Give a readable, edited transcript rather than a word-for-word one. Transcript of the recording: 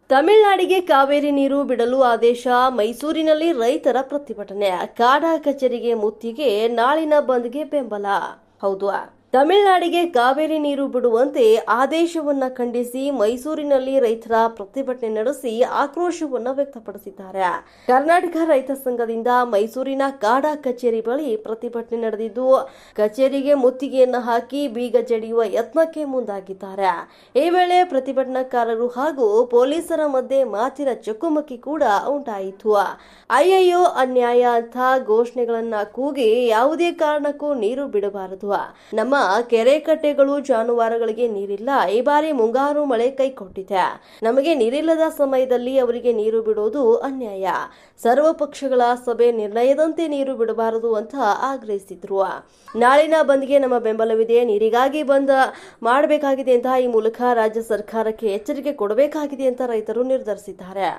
ತಮಿಳುನಾಡಿಗೆ ಕಾವೇರಿ ನೀರು ಬಿಡಲು ಆದೇಶ. ಮೈಸೂರಿನಲ್ಲಿ ರೈತರ ಪ್ರತಿಭಟನೆ. ಕಾಡಾ ಕಚೇರಿಗೆ ಮುತ್ತಿಗೆ. ನಾಳಿನ ಬಂದ್ಗೆ ಬೆಂಬಲ. ಹೌದು, ತಮಿಳುನಾಡಿಗೆ ಕಾವೇರಿ ನೀರು ಬಿಡುವಂತೆ ಆದೇಶವನ್ನ ಖಂಡಿಸಿ ಮೈಸೂರಿನಲ್ಲಿ ರೈತರ ಪ್ರತಿಭಟನೆ ನಡೆಸಿ ಆಕ್ರೋಶವನ್ನ ವ್ಯಕ್ತಪಡಿಸಿದ್ದಾರೆ. ಕರ್ನಾಟಕ ರೈತ ಸಂಘದಿಂದ ಮೈಸೂರಿನ ಕಾಡಾ ಕಚೇರಿ ಬಳಿ ಪ್ರತಿಭಟನೆ ನಡೆದಿದ್ದು, ಕಚೇರಿಗೆ ಮುತ್ತಿಗೆಯನ್ನು ಹಾಕಿ ಬೀಗ ಜಡಿಯುವ ಯತ್ನಕ್ಕೆ ಮುಂದಾಗಿದ್ದಾರೆ. ಈ ವೇಳೆ ಪ್ರತಿಭಟನಾಕಾರರು ಹಾಗೂ ಪೊಲೀಸರ ಮಧ್ಯೆ ಮಾತಿನ ಚಕಮಕಿ ಕೂಡ ಉಂಟಾಯಿತು. ಅಯ್ಯಯ್ಯೋ ಅನ್ಯಾಯ ಅಂತ ಘೋಷಣೆಗಳನ್ನ ಕೂಗಿ ಯಾವುದೇ ಕಾರಣಕ್ಕೂ ನೀರು ಬಿಡಬಾರದು. ನಮ್ಮ ಕೆರೆ ಕಟ್ಟೆಗಳು ಜಾನುವಾರುಗಳಿಗೆ ನೀರಿಲ್ಲ. ಈ ಬಾರಿ ಮುಂಗಾರು ಮಳೆ ಕೈ ಕೊಟ್ಟಿದೆ. ನಮಗೆ ನೀರಿಲ್ಲದ ಸಮಯದಲ್ಲಿ ಅವರಿಗೆ ನೀರು ಬಿಡೋದು ಅನ್ಯಾಯ. ಸರ್ವ ಪಕ್ಷಗಳ ಸಭೆ ನಿರ್ಣಯದಂತೆ ನೀರು ಬಿಡಬಾರದು ಅಂತ ಆಗ್ರಹಿಸಿದ್ರು. ನಾಳಿನ ಬಂದ್ಗೆ ನಮ್ಮ ಬೆಂಬಲವಿದೆ. ನೀರಿಗಾಗಿ ಬಂದ್ ಮಾಡಬೇಕಾಗಿದೆ ಅಂತ ಈ ಮೂಲಕ ರಾಜ್ಯ ಸರ್ಕಾರಕ್ಕೆ ಎಚ್ಚರಿಕೆ ಕೊಡಬೇಕಾಗಿದೆ ಅಂತ ರೈತರು ನಿರ್ಧರಿಸಿದ್ದಾರೆ.